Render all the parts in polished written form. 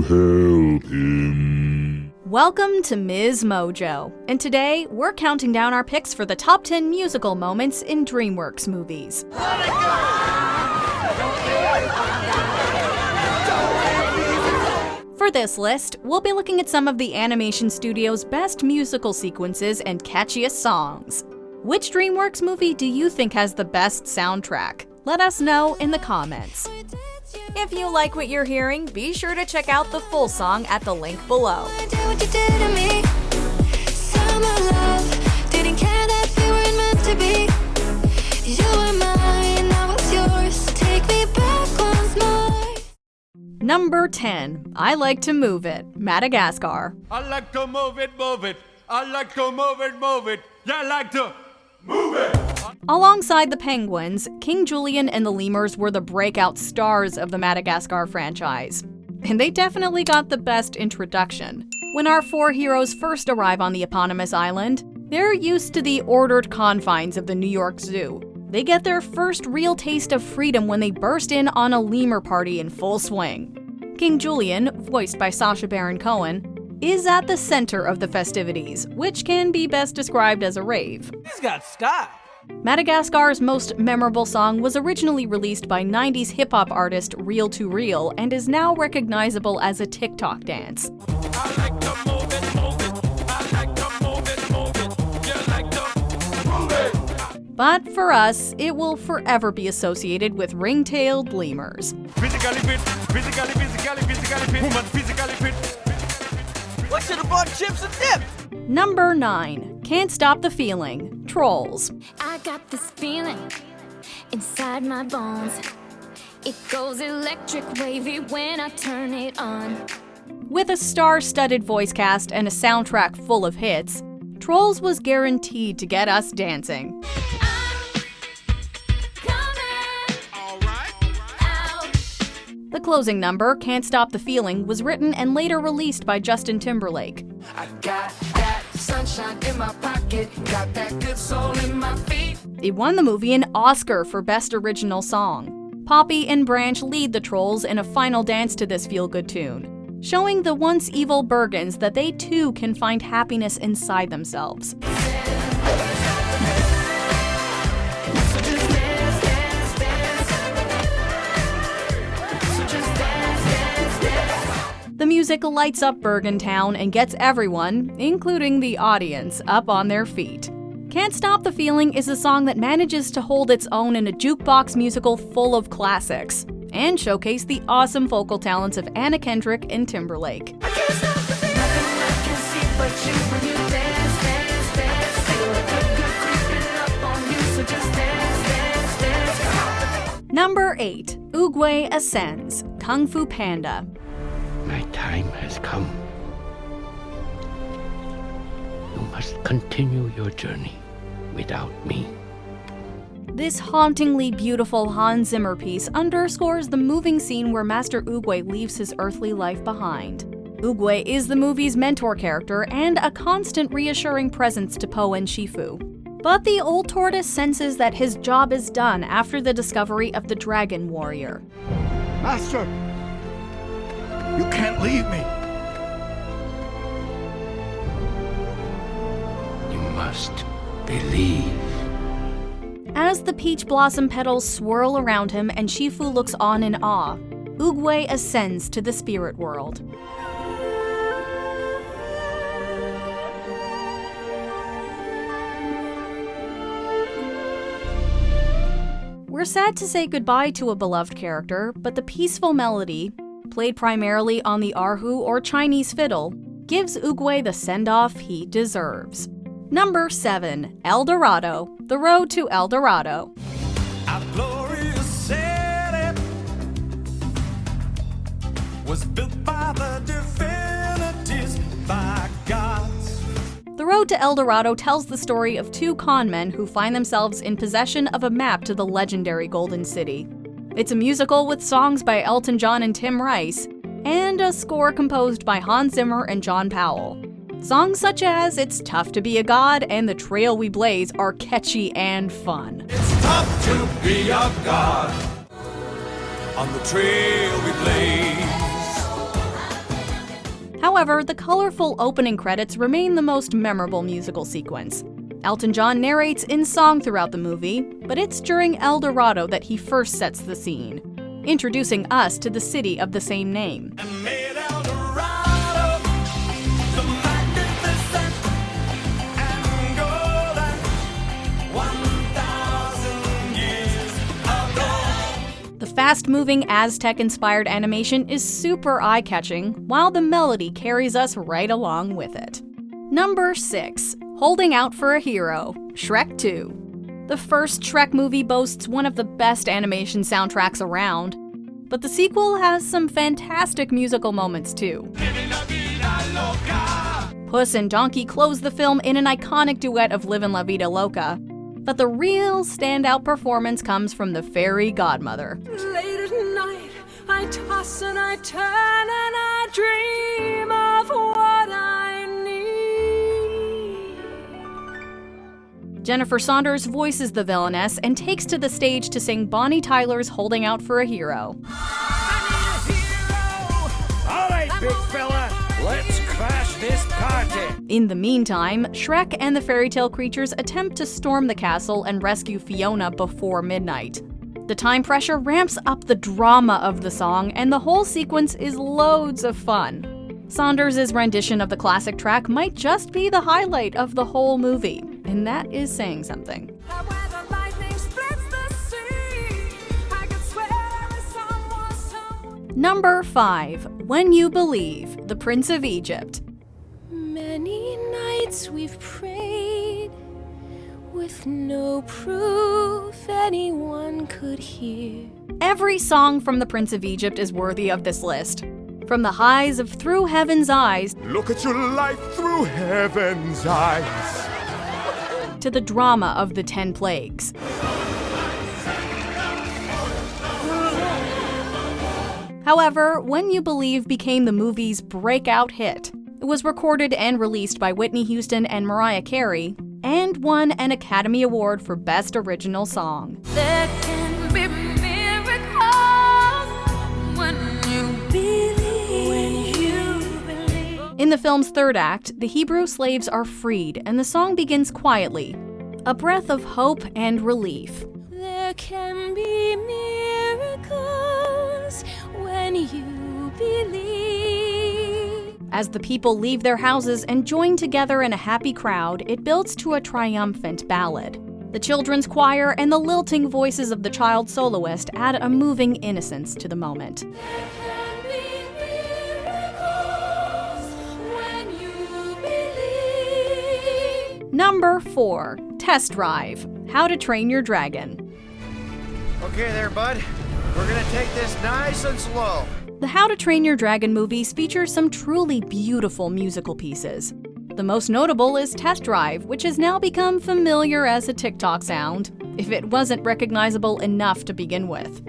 help him. Welcome to MsMojo, and today we're counting down our picks for the top 10 musical moments in DreamWorks movies. For this list, we'll be looking at some of the animation studio's best musical sequences and catchiest songs. Which DreamWorks movie do you think has the best soundtrack? Let us know in the comments. If you like what you're hearing, be sure to check out the full song at the link below. Number 10. I Like to Move It, Madagascar. I like to move it, move it. I like to move it, move it. Yeah, I like to move it. Alongside the Penguins, King Julian and the Lemurs were the breakout stars of the Madagascar franchise. And they definitely got the best introduction. When our four heroes first arrive on the eponymous island, they're used to the ordered confines of the New York Zoo. They get their first real taste of freedom when they burst in on a lemur party in full swing. King Julian, voiced by Sacha Baron Cohen, is at the center of the festivities, which can be best described as a rave. He's got style. Madagascar's most memorable song was originally released by 90s hip-hop artist Real to Real and is now recognizable as a TikTok dance. I like to move it, move it. I like to move it, move it. Yeah, I like to move it. But for us, it will forever be associated with ring-tailed lemurs. Physically fit, physically fit, woman physically fit. What should have bought chips and dip? Number 9. Can't Stop the Feeling, Trolls. I got this feeling inside my bones. It goes electric wavy when I turn it on. With a star-studded voice cast and a soundtrack full of hits, Trolls was guaranteed to get us dancing. The closing number, Can't Stop the Feeling, was written and later released by Justin Timberlake. I got that sunshine in my pocket, got that good soul in my feet. It won the movie an Oscar for Best Original Song. Poppy and Branch lead the Trolls in a final dance to this feel-good tune, showing the once evil Bergens that they too can find happiness inside themselves. The music lights up Bergen Town and gets everyone, including the audience, up on their feet. Can't Stop the Feeling is a song that manages to hold its own in a jukebox musical full of classics, and showcase the awesome vocal talents of Anna Kendrick and Timberlake. Number 8. Oogway Ascends, Kung Fu Panda. My time has come. You must continue your journey without me. This hauntingly beautiful Hans Zimmer piece underscores the moving scene where Master Oogway leaves his earthly life behind. Oogway is the movie's mentor character and a constant reassuring presence to Po and Shifu. But the old tortoise senses that his job is done after the discovery of the Dragon Warrior. Master! You can't leave me. You must believe. As the peach blossom petals swirl around him and Shifu looks on in awe, Oogway ascends to the spirit world. We're sad to say goodbye to a beloved character, but the peaceful melody, played primarily on the erhu or Chinese fiddle, gives Oogway the send-off he deserves. Number 7. El Dorado, The Road to El Dorado. Our glorious city was built by the divinities, by gods. The Road to El Dorado tells the story of two con men who find themselves in possession of a map to the legendary Golden City. It's a musical with songs by Elton John and Tim Rice, and a score composed by Hans Zimmer and John Powell. Songs such as It's Tough to Be a God and The Trail We Blaze are catchy and fun. It's tough to be a god on the trail we blaze. However, the colorful opening credits remain the most memorable musical sequence. Elton John narrates in song throughout the movie, but it's during El Dorado that he first sets the scene, introducing us to the city of the same name. Made El Dorado, the magnificent and golden 1,000 years ago. The fast-moving Aztec-inspired animation is super eye-catching, while the melody carries us right along with it. Number 6. Holding Out for a Hero, Shrek 2. The first Shrek movie boasts one of the best animation soundtracks around, but the sequel has some fantastic musical moments too. Puss and Donkey close the film in an iconic duet of Livin' La Vida Loca, but the real standout performance comes from the fairy godmother. Late at night, I toss and I turn and I dream of what I need. Jennifer Saunders voices the villainess and takes to the stage to sing Bonnie Tyler's Holding Out for a Hero. All right, big fella, let's crash this party. In the meantime, Shrek and the fairy tale creatures attempt to storm the castle and rescue Fiona before midnight. The time pressure ramps up the drama of the song, and the whole sequence is loads of fun. Saunders' rendition of the classic track might just be the highlight of the whole movie, and that is saying something. Number 5. When You Believe, The Prince of Egypt. Many nights we've prayed with no proof anyone could hear. Every song from The Prince of Egypt is worthy of this list. From the highs of Through Heaven's Eyes Look at your life through heaven's eyes. to the drama of the 10 Plagues. However, When You Believe became the movie's breakout hit. It was recorded and released by Whitney Houston and Mariah Carey, and won an Academy Award for Best Original Song. There can be miracles when you believe. In the film's third act, the Hebrew slaves are freed, and the song begins quietly, a breath of hope and relief. There can be miracles when you believe. As the people leave their houses and join together in a happy crowd, it builds to a triumphant ballad. The children's choir and the lilting voices of the child soloist add a moving innocence to the moment. There can be miracles when you believe. Number 4. Test Drive, How to Train Your Dragon. Okay there, bud. We're gonna take this nice and slow. The How to Train Your Dragon movies feature some truly beautiful musical pieces. The most notable is Test Drive, which has now become familiar as a TikTok sound, if it wasn't recognizable enough to begin with.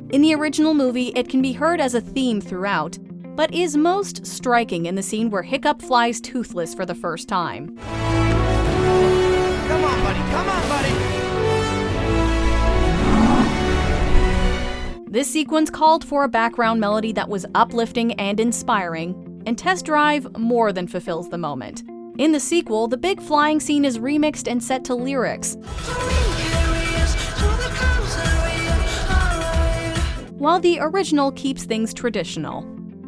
In the original movie, it can be heard as a theme throughout, but is most striking in the scene where Hiccup flies toothless for the first time. Come on, buddy. Come on, buddy. This sequence called for a background melody that was uplifting and inspiring, and Test Drive more than fulfills the moment. In the sequel, the big flying scene is remixed and set to lyrics, while the original keeps things traditional.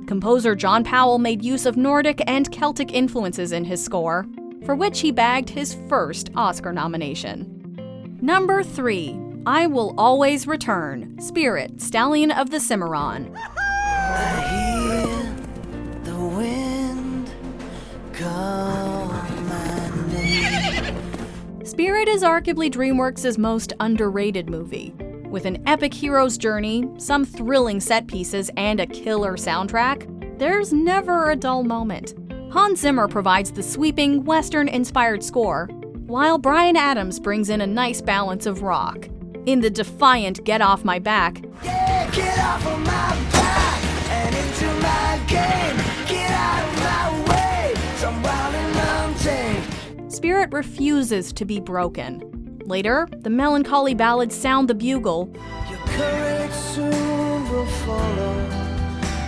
Composer John Powell made use of Nordic and Celtic influences in his score, for which he bagged his first Oscar nomination. Number 3. I Will Always Return, Spirit, Stallion of the Cimarron. I hear the wind call my name. Spirit is arguably DreamWorks' most underrated movie. With an epic hero's journey, some thrilling set pieces, and a killer soundtrack, there's never a dull moment. Hans Zimmer provides the sweeping, Western-inspired score, while Bryan Adams brings in a nice balance of rock. In the defiant Get Off My Back, Yeah, get off of my back and into my game. Get out of my way, some wild and untamed. Spirit refuses to be broken. Later, the melancholy ballads sound the bugle, You're Courage soon will follow,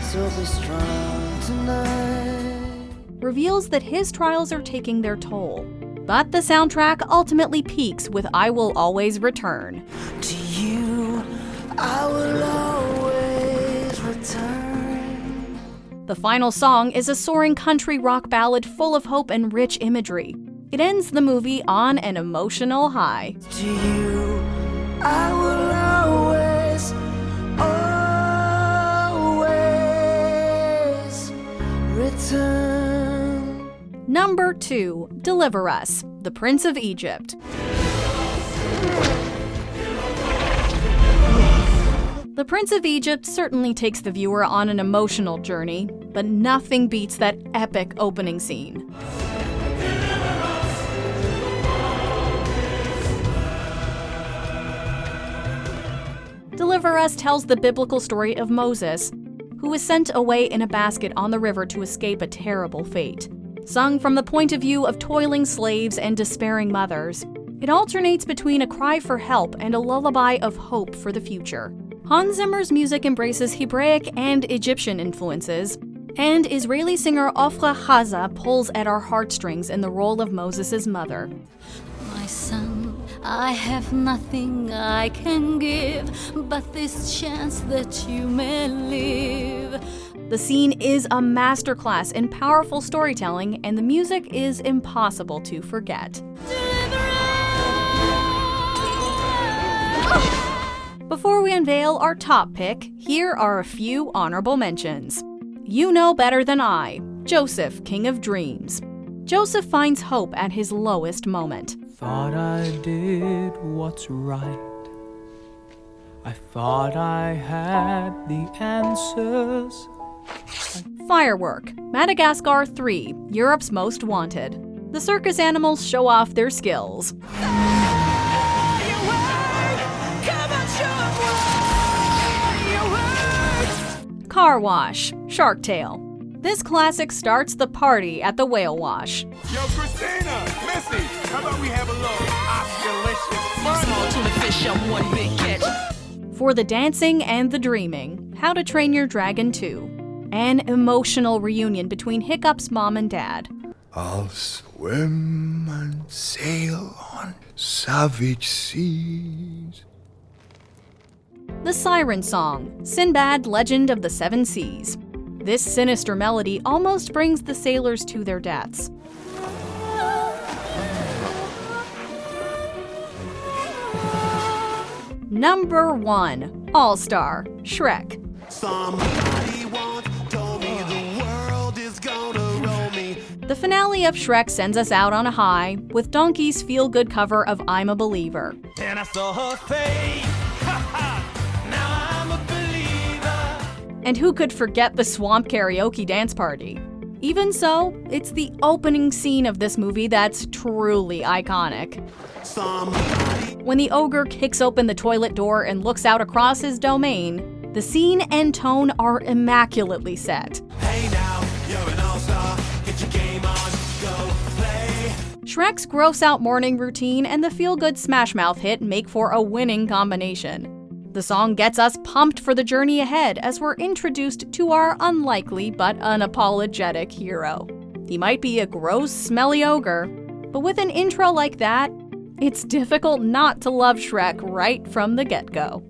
so be strong tonight. reveals that his trials are taking their toll. But the soundtrack ultimately peaks with I Will Always Return. To you, I will always return. The final song is a soaring country rock ballad full of hope and rich imagery. It ends the movie on an emotional high. To you, I will always, always return. Number 2, Deliver Us, The Prince of Egypt. The Prince of Egypt certainly takes the viewer on an emotional journey, but nothing beats that epic opening scene. Deliver Us tells the biblical story of Moses, who was sent away in a basket on the river to escape a terrible fate. Sung from the point of view of toiling slaves and despairing mothers, it alternates between a cry for help and a lullaby of hope for the future. Hans Zimmer's music embraces Hebraic and Egyptian influences, and Israeli singer Ofra Haza pulls at our heartstrings in the role of Moses' mother. My son, I have nothing I can give but this chance that you may live. The scene is a masterclass in powerful storytelling, and the music is impossible to forget. Before we unveil our top pick, here are a few honorable mentions. You Know Better Than I, Joseph, King of Dreams. Joseph finds hope at his lowest moment. Thought I did what's right. I thought I had the answers. Firework, Madagascar 3, Europe's Most Wanted. The circus animals show off their skills. Car Wash, Shark Tale. This classic starts the party at the whale wash. Yo, Christina, Missy, how about we have a little Oscar-licious Small tuna fish on one big catch. For the dancing and the dreaming, How to Train Your Dragon 2. An emotional reunion between Hiccup's mom and dad. I'll swim and sail on savage seas. The Siren Song, Sinbad, Legend of the Seven Seas. This sinister melody almost brings the sailors to their deaths. Number 1, All-Star, Shrek. Somebody once told me the world is gonna roll me. The finale of Shrek sends us out on a high, with Donkey's feel-good cover of I'm a Believer. And I saw her face. Now I'm a believer. And who could forget the swamp karaoke dance party? Even so, it's the opening scene of this movie that's truly iconic. When the ogre kicks open the toilet door and looks out across his domain, the scene and tone are immaculately set. Hey now, you're an all-star. Get your game on, go play. Shrek's gross-out morning routine and the feel-good Smash Mouth hit make for a winning combination. The song gets us pumped for the journey ahead as we're introduced to our unlikely but unapologetic hero. He might be a gross, smelly ogre, but with an intro like that, it's difficult not to love Shrek right from the get-go.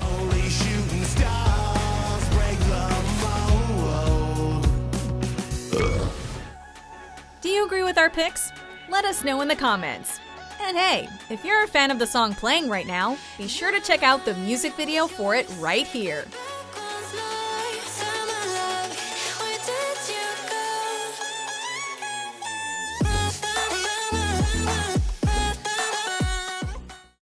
Only shooting stars break the mold. Do you agree with our picks? Let us know in the comments. And hey, if you're a fan of the song playing right now, be sure to check out the music video for it right here.